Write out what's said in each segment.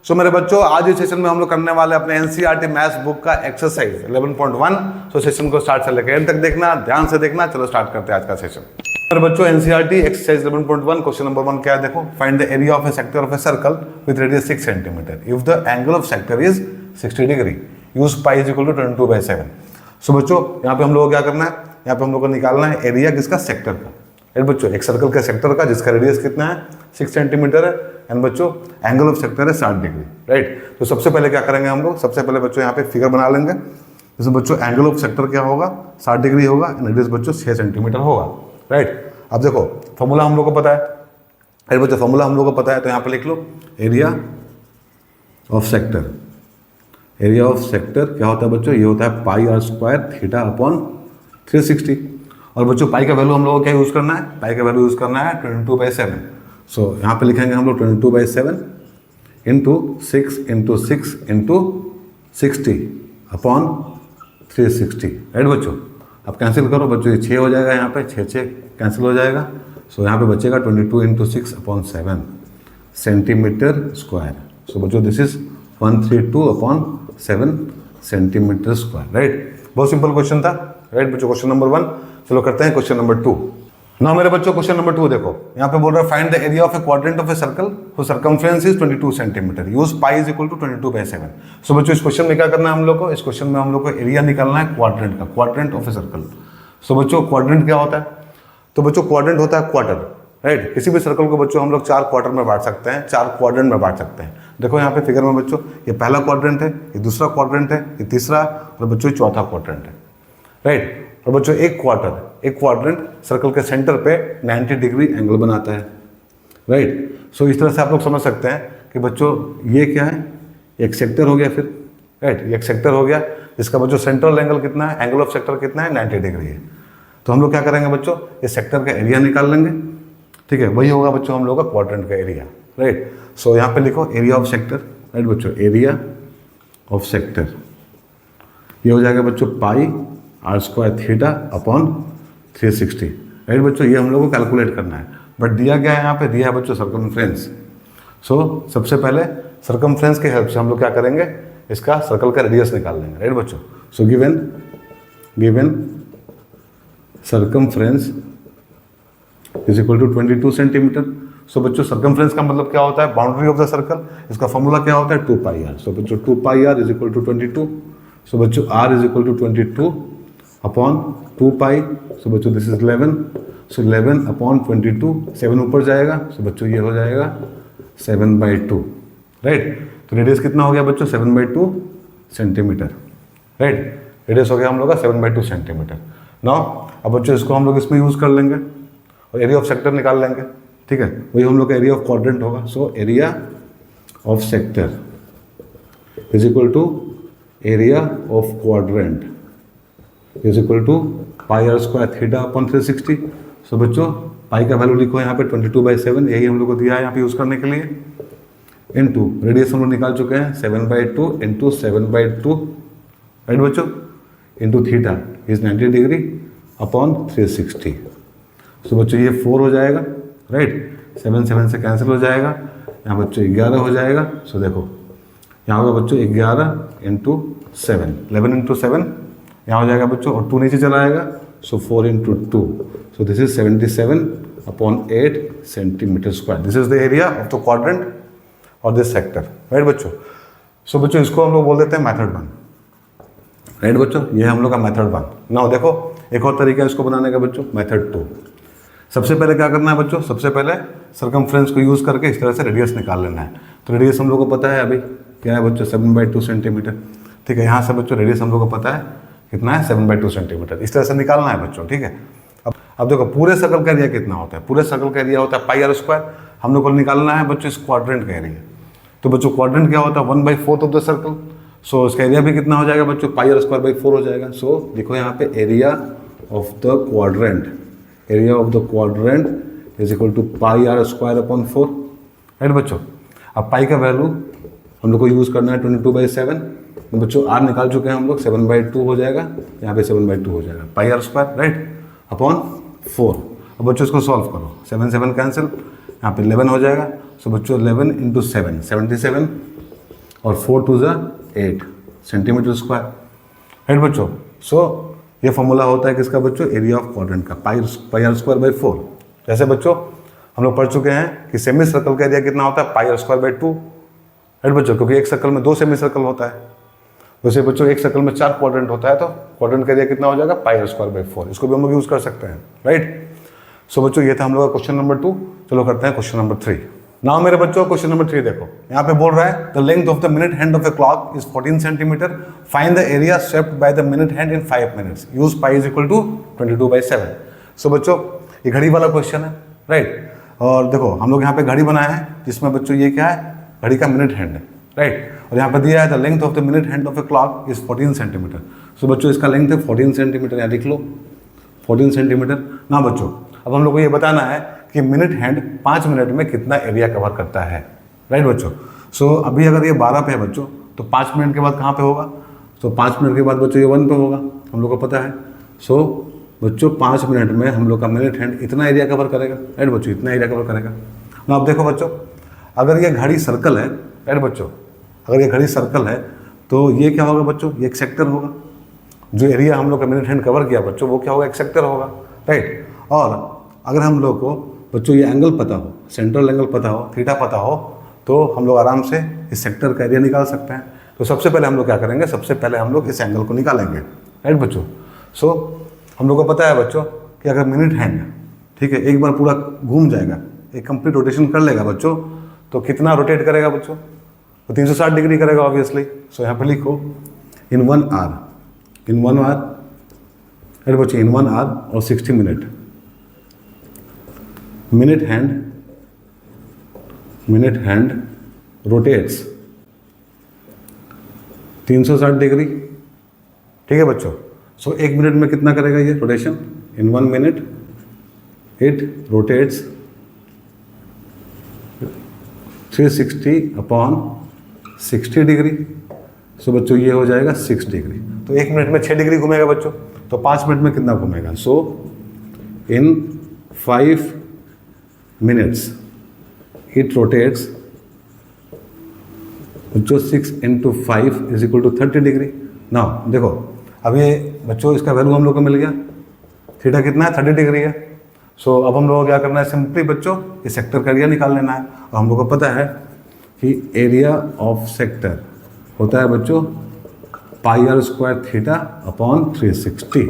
सो मेरे बच्चों आज इस सेशन में हम लोग करने वाले अपने एनसीईआरटी मैथ्स बुक का एक्सरसाइज 11.1। सो सेशन को स्टार्ट से लेकर एंड तक देखना, ध्यान से देखना। चलो स्टार्ट करते हैं आज का सेशन। मेरे बच्चों एनसीईआरटी एक्सरसाइज 11.1 क्वेश्चन नंबर 1 क्या है देखो। Find the area of a sector of a circle with radius 6 centimetre if the angle of sector is 60 degree use pi is equal to 22/7। So बच्चों यहाँ पे हम लोग को क्या करना है, यहाँ पे हम लोग को निकालना है एरिया किसका, सेक्टर का। राइट बच्चों, एक सर्कल के सेक्टर का जिसका रेडियस कितना है 6 सेंटीमीटर है एंड बच्चों एंगल ऑफ सेक्टर है 60 डिग्री। राइट, तो सबसे पहले क्या करेंगे हम लोग, सबसे पहले बच्चों यहाँ पे फिगर बना लेंगे। जैसे बच्चों एंगल ऑफ सेक्टर क्या होगा 60 डिग्री होगा एंड रेडियस बच्चों 6 सेंटीमीटर होगा। राइट, अब देखो फॉर्मूला हम लोग को पता है। राइट बच्चों, फॉर्मूला हम लोग को पता है तो यहाँ पे लिख लो area of sector. Area of sector क्या होता है बच्चों, ये होता है pi r square theta upon 360। और बच्चों पाई का वैल्यू हम लोगों को क्या यूज़ करना है, पाई का वैल्यू यूज़ करना है 22/7। सो यहाँ पे लिखेंगे हम लोग 22/7 into 6 into 6 into 60 upon 360। Right बच्चों, अब कैंसिल करो बच्चों, ये 6 हो जाएगा, यहाँ पे 6 कैंसिल हो जाएगा। सो यहाँ पे बचेगा 22 इंटू 6 अपॉन 7 सेंटीमीटर स्क्वायर। सो बच्चों this is 132 upon 7 centimetre square. Right, बहुत सिंपल क्वेश्चन था। राइट बच्चों, क्वेश्चन नंबर 1। चलो करते हैं क्वेश्चन नंबर 2। ना मेरे बच्चों क्वेश्चन नंबर 2 देखो, यहाँ पे बोल रहा है find the area of a quadrant of a circle whose circumference is 22 centimetre use pi is equal to 22/7। So बच्चों इस क्वेश्चन में क्या करना है हम लोग को, इस क्वेश्चन में हम लोग को एरिया निकालना है क्वाड्रेंट का, क्वाड्रेंट ऑफ ए सर्कल। सो बच्चों क्वाड्रेंट क्या होता है, तो बच्चों क्वाड्रेंट होता है क्वार्टर। राइट, किसी भी सर्कल को बच्चों हम लोग 4 क्वार्टर में बांट सकते हैं, 4 क्वाड्रेंट में बांट सकते हैं। देखो यहाँ पे फिगर में बच्चों ये पहला क्वाड्रेंट है, ये दूसरा क्वाड्रेंट है, ये तीसरा और बच्चों ये चौथा क्वाड्रेंट है। राइट, और बच्चों एक क्वाड्रेंट सर्कल के सेंटर पे 90 डिग्री एंगल बनाता है। राइट, सो इस तरह से आप लोग समझ सकते हैं कि बच्चों ये क्या है, एक सेक्टर हो गया फिर। राइट, ये एक सेक्टर हो गया जिसका बच्चों सेंट्रल एंगल कितना है, एंगल ऑफ सेक्टर कितना है 90 डिग्री है। तो हम लोग क्या करेंगे बच्चों, ये सेक्टर का एरिया निकाल लेंगे। ठीक है, वही होगा बच्चों हम लोग का क्वाड्रेंट का एरिया। राइट, सो यहाँ पे लिखो एरिया ऑफ सेक्टर। राइट बच्चों, एरिया ऑफ सेक्टर ये हो जाएगा बच्चों pi r square theta upon 360। Right बच्चों, ये हम लोग को कैलकुलेट करना है, बट दिया क्या है यहाँ पे, दिया है बच्चों सर्कमफ्रेंस। सो सबसे पहले सर्कमफ्रेंस की हेल्प से हम लोग क्या करेंगे, इसका सर्कल का रेडियस निकाल लेंगे। राइट बच्चों, so given circumference is equal to 22 centimetre. So बच्चों सर्कमफ्रेंस का मतलब क्या होता है, बाउंड्री ऑफ द सर्कल। इसका फॉर्मूला क्या होता है 2πr। सो बच्चों 2πr is equal to 22। So बच्चों r is equal to 22 upon 2π। So बच्चों दिस इज 11। सो 11 अपॉन 22, 7 ऊपर जाएगा। सो बच्चों ये हो जाएगा 7/2। राइट, तो रेडियस कितना हो गया बच्चों 7/2 सेंटीमीटर। राइट, रेडियस हो गया हम लोग का 7/2 सेंटीमीटर। नाउ अब बच्चों इसको हम लोग इसमें यूज़ कर लेंगे और एरिया ऑफ सेक्टर निकाल लेंगे। ठीक है, वही हम लोग का एरिया ऑफ क्वाड्रेंट होगा। So area of sector is equal to area of quadrant is equal to pi r square theta upon 360। So बच्चों पाई का वैल्यू लिखो यहाँ पे 22/7, यही हम लोग को दिया है यहाँ पे यूज़ करने के लिए। इनटू रेडियस हम लोग निकाल चुके हैं 7/2 इंटू 7/2। राइट बच्चों, into theta is 90 degree upon 360। So बच्चों ये 4 हो जाएगा। राइट, 7 से कैंसिल हो जाएगा, यहाँ बच्चों 11 हो जाएगा। सो देखो यहाँ होगा बच्चों 11 इंटू 7, 11 इंटू 7 यहाँ हो जाएगा बच्चों, और 2 नीचे चला आएगा। सो 4 into 2, so this is 77 upon 8 centimetre square. This is the area of the quadrant और दिस सेक्टर। राइट बच्चों, सो बच्चों इसको हम लोग बोल देते हैं मेथड 1। राइट बच्चों, ये हम लोग का मेथड 1। नाउ देखो एक और तरीका है इसको बनाने का बच्चों, मेथड 2। सबसे पहले क्या करना है बच्चों, सबसे पहले सर्कमफ्रेंस को यूज़ करके इस तरह से रेडियस निकाल लेना है। तो रेडियस हम लोग को पता है अभी क्या है बच्चों 7/2 सेंटीमीटर। ठीक है, यहाँ से बच्चों रेडियस हम लोग को पता है कितना है 7/2 सेंटीमीटर। इस तरह से निकालना है बच्चों। ठीक है, अब देखो पूरे सर्कल का एरिया कितना होता है, पूरे सर्कल का एरिया होता है पाई आर स्क्वायर। हम लोग को निकालना है बच्चों इस क्वाड्रेंट का एरिया। तो बच्चों क्वाड्रेंट क्या होता है 1/4 ऑफ द सर्कल। सो इसका एरिया भी कितना हो जाएगा बच्चों पाई आर स्क्वायर बाई 4 हो जाएगा। सो देखो यहाँ पे area of the quadrant, area of the quadrant is equal to pi r square upon 4। Right बच्चों, अब पाई का वैल्यू हम लोग को यूज़ करना है 22/7। तो बच्चों आर निकाल चुके हैं हम लोग, 7/2 हो जाएगा, यहाँ पे 7/2 हो जाएगा पाई आर स्क्वायर। Right, upon 4। अब बच्चों इसको सॉल्व करो, 7 कैंसिल, यहाँ पे 11 हो जाएगा। सो बच्चों 11 इंटू 7 77 और 4 2 8 सेंटीमीटर स्क्वायर, राइट बच्चों। सो ये फॉर्मूला होता है किसका बच्चों, एरिया ऑफ क्वाड्रेंट का, पाई आर स्क्वायर बाई 4। जैसे बच्चों हम लोग पढ़ चुके हैं कि सेमी सर्कल का एरिया कितना होता है, pi r square by 2, right बच्चों, क्योंकि एक सर्कल में 2 सेमी सर्कल होता है। वैसे बच्चों एक सर्कल में 4 क्वाड्रेंट होता है, तो क्वाड्रेंट का एरिया कितना हो जाएगा, पाई आर स्क्वायर बाई 4। इसको भी हम लोग यूज कर सकते हैं, राइट। सो बच्चों ये था हम लोग का क्वेश्चन नंबर 2। चलो करते हैं क्वेश्चन नंबर 3। नाउ मेरे बच्चों क्वेश्चन नंबर 3 देखो, यहाँ पे बोल रहा है the length of the minute hand of a clock is 14 centimetre, find the area swept by the minute hand in 5 minutes, use pi is equal to 22/7। So बच्चों ये घड़ी वाला क्वेश्चन है, राइट। और देखो हम लोग यहाँ पे घड़ी बनाए हैं जिसमें बच्चों ये क्या है, घड़ी का मिनट हैंड है, राइट। और यहाँ पे दिया है the length of the minute hand of a clock is 14 centimetre. So बच्चों इसका लेंथ है 14 सेंटीमीटर, यहाँ लिख लो 14 सेंटीमीटर ना बच्चों। अब हम लोग को ये बताना है कि मिनट हैंड 5 मिनट में कितना एरिया कवर करता है, राइट बच्चों। सो अभी अगर ये 12 पे है बच्चों, तो 5 मिनट के बाद कहाँ पे होगा, तो 5 मिनट के बाद बच्चों ये 1 पे होगा, हम लोग को पता है। सो बच्चों 5 मिनट में हम लोग का मिनट हैंड इतना एरिया कवर करेगा, राइट बच्चों, इतना एरिया कवर करेगा ना। अब देखो बच्चों अगर ये घड़ी सर्कल है, राइट बच्चों, अगर ये घड़ी सर्कल है तो ये क्या होगा बच्चों, ये एक सेक्टर होगा। जो एरिया हम लोग का मिनट हैंड कवर किया बच्चों वो क्या होगा, एक सेक्टर होगा, राइट। और अगर हम लोग को बच्चों ये एंगल पता हो, सेंट्रल एंगल पता हो, थीटा पता हो, तो हम लोग आराम से इस सेक्टर का एरिया निकाल सकते हैं। तो सबसे पहले हम लोग क्या करेंगे, सबसे पहले हम लोग इस एंगल को निकालेंगे, राइट बच्चों। सो हम लोग को पता है बच्चों कि अगर मिनट हैंड, ठीक है, एक बार पूरा घूम जाएगा, एक कंप्लीट रोटेशन कर लेगा बच्चों, तो कितना रोटेट करेगा बच्चों, तो 360 डिग्री करेगा ऑब्वियसली। सो यहाँ पे लिखो इन 1 आवर, राइट बच्चों, इन 1 आवर और 60 minute minute hand rotates 360 degree, ठीक है बच्चों। सो 1 मिनट में कितना करेगा ये रोटेशन, इन 1 मिनट इट रोटेट्स 360/60 डिग्री। सो बच्चों ये हो जाएगा 6 डिग्री। तो 1 मिनट में 6 डिग्री घूमेगा बच्चों, तो 5 मिनट में कितना घूमेगा, सो इन 5 minutes it rotates बच्चों 6 × 5 = 30 डिग्री। नाउ देखो अब ये बच्चों इसका वैल्यू हम लोग को मिल गया, थीटा कितना है, 30 डिग्री है। सो अब हम लोग को क्या करना है, सिंपली बच्चों इस सेक्टर का एरिया निकाल लेना है। और हम लोग को पता है कि एरिया ऑफ सेक्टर होता है बच्चों pi r square theta upon 360,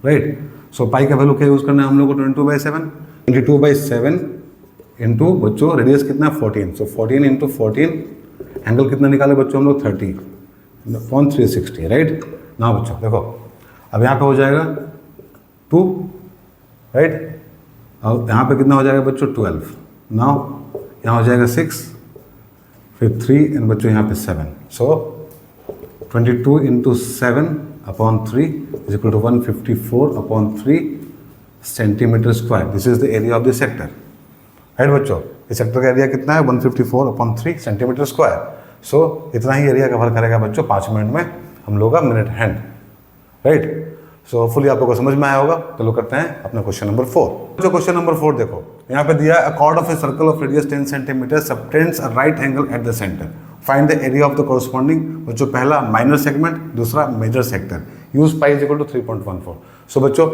right. So pi का वैल्यू क्या यूज़ करना है हम लोग को, 22/7 इंटू बच्चों रेडियस कितना है 14। सो 14 × 14 एंगल कितना निकाले बच्चों हम लोग 30/360, राइट ना बच्चों। देखो अब यहाँ पे हो जाएगा 2, राइट, और यहाँ पे कितना हो जाएगा बच्चों 12। नाउ यहाँ हो जाएगा 6, फिर 3 एंड बच्चों यहाँ पे 7। सो 22 × 7/3 = 154/3 centimetre square. This is the area of the sector, right बच्चों। इस सेक्टर का एरिया कितना है, 154/3 सेंटीमीटर स्क्वायर। सो इतना ही एरिया कवर करेगा बच्चों 5 मिनट में हम लोग का minute hand, right. So hopefully आप लोगों को समझ में आया होगा। चलो करते हैं अपना क्वेश्चन नंबर 4। जो क्वेश्चन नंबर 4 देखो यहाँ पे दिया है, अ cord of a circle of radius 10 centimetre subtends a right angle eight the centre, find the area of the corresponding. बच्चों पहला माइनर सेगमेंट, दूसरा मेजर सेक्टर, यूज पाई = 3.14। सो बच्चों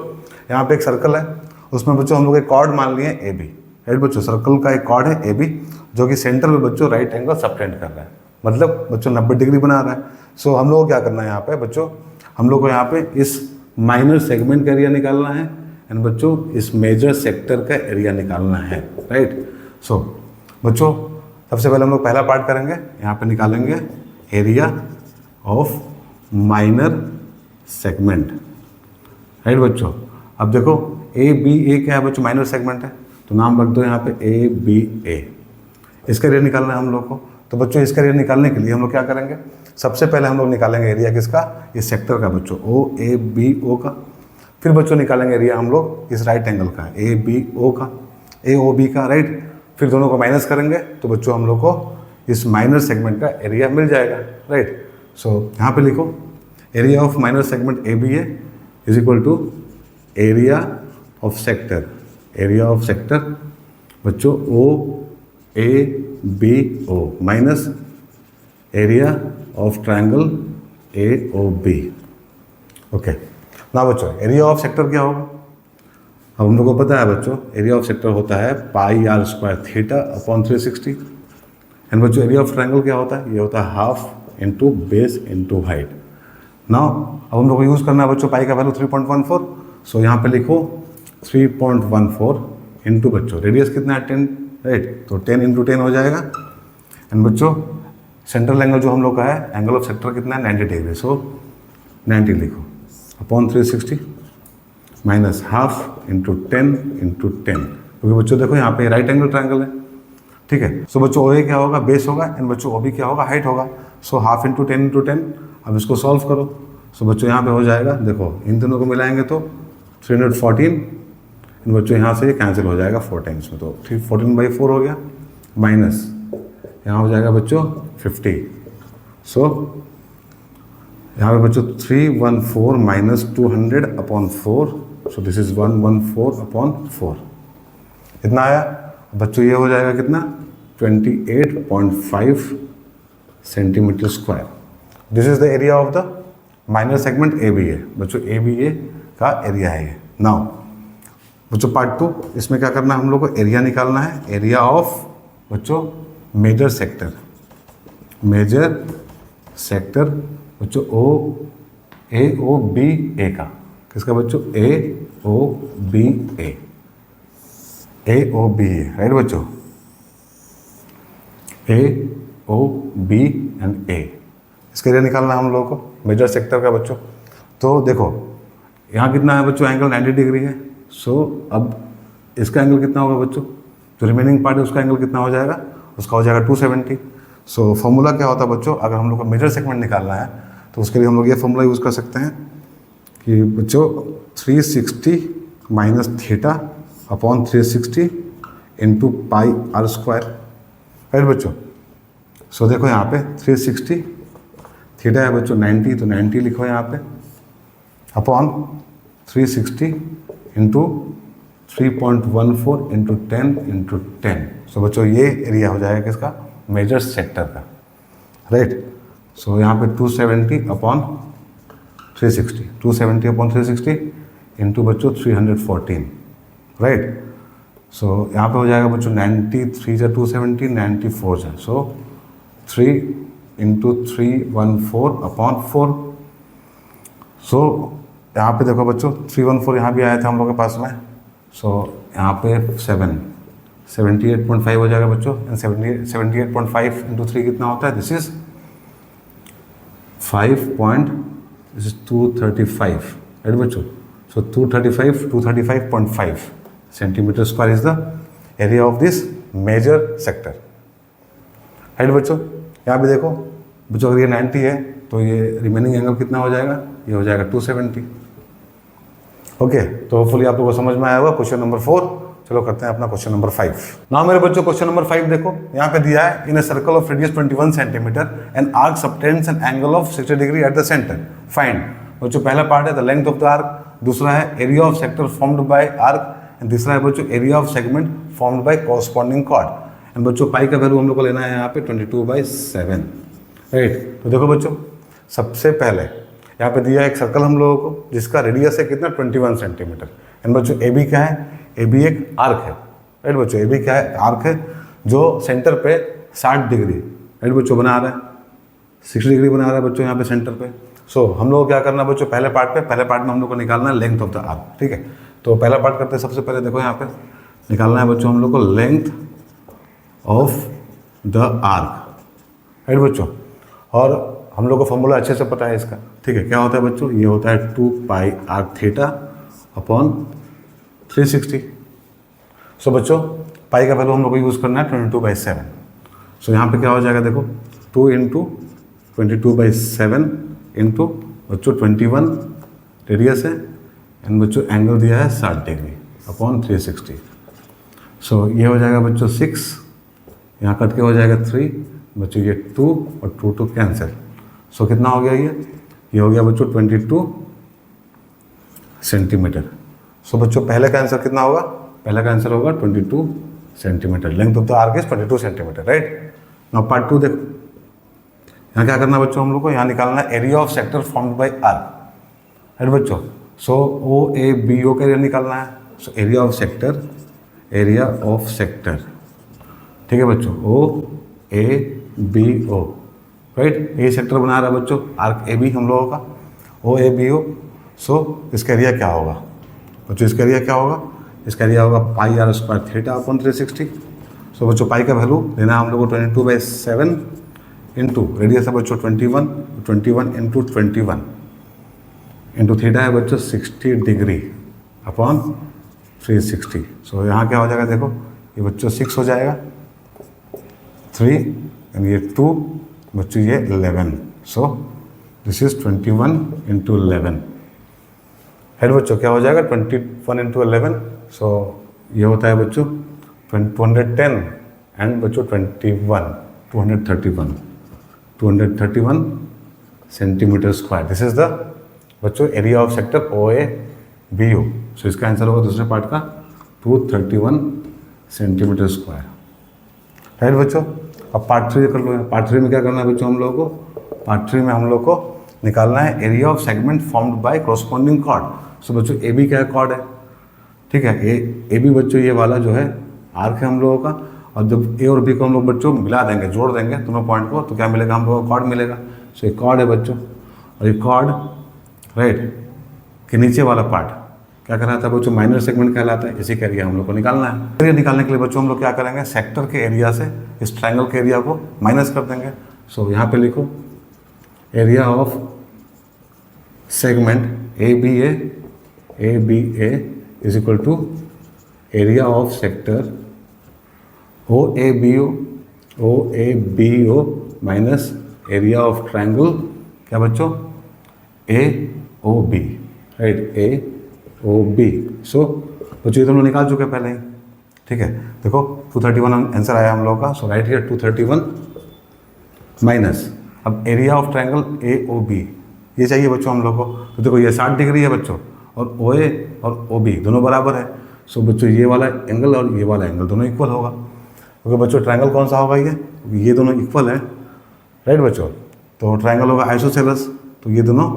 यहाँ पे एक सर्कल है, उसमें बच्चों हम लोग एक कॉर्ड मान लिए ए बी, राइट बच्चों। सर्कल का एक कॉर्ड है ए बी जो कि सेंटर में बच्चों राइट एंगल सबटेंड कर रहा है, मतलब बच्चों 90 डिग्री बना रहा है। सो हम लोग को क्या करना है यहाँ पे बच्चों, हम लोग को यहाँ पे इस माइनर सेगमेंट का एरिया निकालना है एंड बच्चों इस मेजर सेक्टर का एरिया निकालना है, राइट। सो बच्चों सबसे पहले हम लोग पहला पार्ट करेंगे, यहाँ पे निकालेंगे area of minor segment, right बच्चों। अब देखो ए बी ए क्या है बच्चों, माइनर सेगमेंट है, तो नाम रख दो यहाँ पे ए बी ए। इसका एरिया निकालना है हम लोग को। तो बच्चों इसका एरिया निकालने के लिए हम लोग क्या करेंगे, सबसे पहले हम लोग निकालेंगे एरिया किसका, इस सेक्टर का बच्चों, ओ ए बी ओ का। फिर बच्चों निकालेंगे एरिया हम लोग इस राइट एंगल का, ए बी ओ का, ए ओ बी का, राइट। फिर दोनों को माइनस करेंगे तो बच्चों हम लोग को इस माइनर सेगमेंट का एरिया मिल जाएगा, राइट। सो यहाँ पे लिखो area of minor segment A B A is equal to area of sector, area of sector बच्चों O A B O minus area of triangle A O B. Okay, ना बच्चों area of sector क्या होगा? अब हम लोग को पता है बच्चों, एरिया ऑफ सेक्टर होता है pi r square theta upon 360। And बच्चों एरिया ऑफ ट्रायंगल क्या होता है? ये होता है half into base into height. Now अब हम लोग को यूज़ करना है बच्चों पाई का वैल्यू 3.14। सो यहाँ पे लिखो 3.14 इंटू बच्चों रेडियस कितना है 10, राइट? तो 10 इंटू 10 हो जाएगा। एंड बच्चों सेंट्रल एंगल जो हम लोग का है, एंगल ऑफ सेक्टर कितना है 90 डिग्री। सो 90 लिखो upon 360 minus half into 10 into 10, क्योंकि बच्चों देखो यहाँ पे राइट एंगल ट्रायंगल है, ठीक है? सो बच्चों ओ ए क्या होगा? बेस होगा। एंड बच्चों ओ बी क्या होगा? हाइट होगा। So half into 10 into 10। अब इसको सॉल्व करो। सो बच्चों यहाँ पे हो जाएगा, देखो इन दोनों को मिलाएंगे तो 314। बच्चों यहाँ से ये कैंसिल हो जाएगा 4 टाइम्स में, तो 314/4 हो गया, माइनस यहाँ हो जाएगा बच्चों 50। सो यहाँ पे बच्चों 314 minus 200 upon 4, so this is 114 upon 4। इतना आया बच्चों, ये हो जाएगा कितना 28.5 centimetre square. This is the area of the minor segment A B A. बच्चों ए बी ए का एरिया है ये। नाउ बच्चों पार्ट 2, इसमें क्या करना है हम लोग को? एरिया निकालना है, एरिया ऑफ बच्चों मेजर सेक्टर। मेजर सेक्टर बच्चों ए ओ बी ए का, किसका बच्चों? A O B A, A O B A, right बच्चों? ए ओ बी एंड ए, इसका एरिया निकालना है हम लोगों को मेजर सेक्टर का बच्चों। तो देखो यहाँ कितना है बच्चों? एंगल 90 डिग्री है। सो अब इसका एंगल कितना होगा बच्चों? जो रिमेनिंग पार्ट है उसका एंगल कितना हो जाएगा? उसका हो जाएगा 270। सो फॉर्मूला क्या होता है बच्चों? अगर हम लोग को मेजर सेगमेंट निकालना है तो उसके लिए हम लोग ये फॉर्मूला यूज़ कर सकते हैं कि बच्चों 360 minus theta upon 360 into pi r square, right बच्चों? सो देखो यहाँ पे 360, थीटा है बच्चों 90, तो 90 लिखो यहाँ पे अपॉन 360 इंटू 3.14 इंटू 10 इंटू 10। सो बच्चों ये एरिया हो जाएगा किसका? मेजर सेक्टर का, राइट? सो यहाँ पे 270 अपॉन 360, 270 अपॉन 360 इंटू बच्चों 314, राइट? सो यहाँ पे हो जाएगा बच्चों 93 जा 270, 94 जा, सो 3 इंटू 314 अपॉन 4। सो यहाँ पे देखो बच्चों 314 यहाँ भी आया था हम लोग के पास में। सो यहाँ पे 78.5 हो जाएगा बच्चों। एंड 78.5 इंटू 3 कितना होता है? दिस इज 235, राइट बच्चों? So 235.5 centimetre square is the area of this major sector, right बच्चों? यहाँ पे देखो बच्चों अगर ये 90 है तो ये रिमेनिंग एंगल कितना हो जाएगा? ये हो जाएगा 270। ओके, तो होपफुली आप लोगों को समझ में आया होगा क्वेश्चन नंबर 4। चलो करते हैं अपना क्वेश्चन नंबर 5। नाउ मेरे बच्चों क्वेश्चन नंबर 5 देखो, यहाँ पे दिया है in a circle of radius 21 centimetre and arc subtends an angle of 60 degree at the centre, find. बच्चों पहला पार्ट है the length of the arc, दूसरा है area of sector formed by arc, and तीसरा है बच्चों area of segment formed by corresponding chord. And बच्चों pi का वैल्यू हम लोग को लेना है यहाँ पे 22/7, राइट? तो देखो बच्चों सबसे पहले यहाँ पे दिया एक सर्कल हम लोगों को जिसका रेडियस है कितना 21 सेंटीमीटर। एंड बच्चों ए बी क्या है? ए बी एक आर्क है, राइट बच्चों? ए बी क्या है? आर्क है जो सेंटर पे 60 डिग्री, राइट बच्चों, बना रहा है, 60 डिग्री बना रहा है बच्चों यहाँ पे सेंटर पे। सो हम लोग को क्या करना है बच्चों? पहले पार्ट में हम लोग को निकालना है लेंथ ऑफ द आर्क, ठीक है? तो पहला पार्ट करते हैं। सबसे पहले देखो यहाँ पे निकालना है बच्चों हम लोग को length of the arc, right बच्चों? और हम लोग को फॉर्मूला अच्छे से पता है इसका, ठीक है? क्या होता है बच्चों? ये होता है 2 पाई आर्क थीटा अपॉन 360। सो बच्चों पाई का वैल्यू हम लोग को यूज़ करना है 22/7। सो यहाँ पे क्या हो जाएगा देखो 2 इंटू 22/7 इंटू बच्चों 21 रेडियस है, एंड बच्चों एंगल दिया है 60 डिग्री अपॉन 360। सो ये हो जाएगा बच्चों 6, यहाँ कट के हो जाएगा 3, बच्चों ये 2 और 2 कैंसिल। सो कितना हो गया? ये हो गया बच्चों 22 सेंटीमीटर। सो बच्चों पहले का आंसर कितना होगा? पहला का आंसर होगा 22 centimetre. Length of the arc is 22 centimetre, right? Now part 2 देखो, यहाँ क्या करना है बच्चों हम लोग को, यहाँ निकालना है area of sector formed by arc, right बच्चों। सो ओ ए बी ओ का एरिया निकालना है। सो एरिया ऑफ सेक्टर, ठीक है बच्चों, O A B O, right. ये सेक्टर बना रहा है बच्चों आर्क ए बी हम लोगों का, ओ ए बी ओ। सो इसका एरिया क्या होगा बच्चों, इसका एरिया क्या होगा, इसका एरिया होगा पाई r square theta upon 360। So बच्चों पाई का वैल्यू लेना है हम लोग को 22/7 इंटू रेडियस है बच्चों 21 इंटू 21 इंटू थीटा है बच्चों 60 डिग्री अपॉन 360। सो यहाँ क्या हो जाएगा देखो, ये बच्चों 6 हो जाएगा, 3 एंड ये 2 बच्चों ये 11। सो दिस इज 21 इंटू 11, है बच्चों क्या हो जाएगा 21 इंटू 11। सो ये होता है बच्चों 210 एंड बच्चों 231 centimetre square. This is the बच्चों area of sector O A B O. So इसका आंसर होगा दूसरे पार्ट का 231 सेंटीमीटर स्क्वायर, राइट बच्चों। अब पार्ट 3 कर लो। पार्ट 3 में क्या करना है बच्चों हम लोगों को, पार्ट 3 में हम लोग को निकालना है area of segment formed by corresponding chord. So बच्चों ए बी क्या कॉर्ड है, ठीक है, ए बी बच्चों ये वाला जो है आर्क है हम लोगों का, और जब ए और बी को हम लोग बच्चों मिला देंगे, जोड़ देंगे दोनों पॉइंट को, तो क्या मिलेगा हम लोगों को कॉर्ड मिलेगा। सो ये कॉर्ड है बच्चों, और ये कॉर्ड राइट के नीचे वाला पार्ट क्या कहलाता है बच्चों, माइनर सेगमेंट कहलाता है। इसी का एरिया हम लोग को निकालना है। एरिया निकालने के लिए बच्चों हम लोग क्या करेंगे, सेक्टर के एरिया से इस ट्रायंगल के एरिया को माइनस कर देंगे। सो यहाँ पे लिखो area of segment A B A is equal to area of sector O A B O minus area of triangle क्या बच्चों A O B, right, A O B. So बच्चों ये दोनों निकाल चुके पहले ही, ठीक है। देखो 231 आंसर आया हम लोग का। सो राइट हियर 231 माइनस, अब area of triangle A O B ये चाहिए बच्चों हम लोग को। तो देखो ये 60 डिग्री है बच्चों, और ओ ए और ओ बी दोनों बराबर है। सो बच्चों ये वाला एंगल और ये वाला एंगल दोनों इक्वल होगा, क्योंकि बच्चों ट्रायंगल कौन सा होगा, ये दोनों इक्वल है, राइट बच्चों। तो ट्रायंगल होगा आइसोसेलेस, तो ये दोनों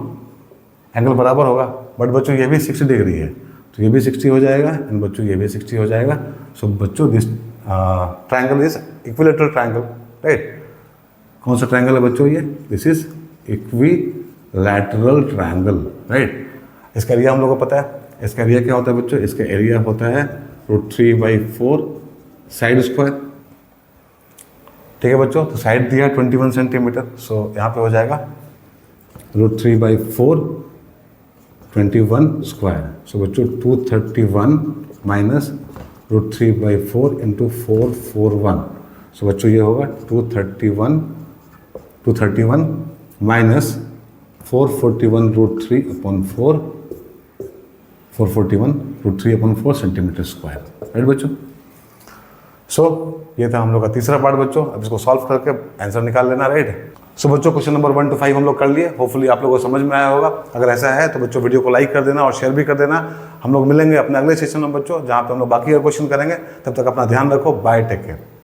एंगल बराबर होगा। बट बच्चों ये भी 60 डिग्री है, तो ये भी 60 हो जाएगा, एंड बच्चों ये भी 60 हो जाएगा। सो बच्चों this triangle is equilateral triangle, right. कौन सा ट्रायंगल है बच्चों ये, this is equilateral triangle, right. इसका एरिया हम लोग को पता है, इसका एरिया क्या होता है बच्चों, इसका एरिया होता है √3/4 साइड स्क्वायर, ठीक है बच्चों। तो साइड दिया 21 सेंटीमीटर, सो यहाँ पे हो जाएगा √3/4 21 स्क्वायर। सो बच्चों 231 माइनस √3/4 इंटू 441। सो बच्चों ये होगा 231 माइनस 441 √3/4 441 √3/4 सेंटीमीटर स्क्वायर, राइट बच्चों। सो ये था हम लोग का तीसरा पार्ट बच्चों। अब इसको सॉल्व करके आंसर निकाल लेना, राइट। सो बच्चों क्वेश्चन नंबर 1 to 5 हम लोग कर लिए। होपफुली आप लोगों को समझ में आया होगा। अगर ऐसा है तो बच्चों वीडियो को लाइक कर देना और शेयर भी कर देना। हम लोग मिलेंगे अपने अगले सेशन में बच्चों, जहाँ पे हम लोग बाकी और क्वेश्चन करेंगे। तब तक अपना ध्यान रखो। Bye, take care.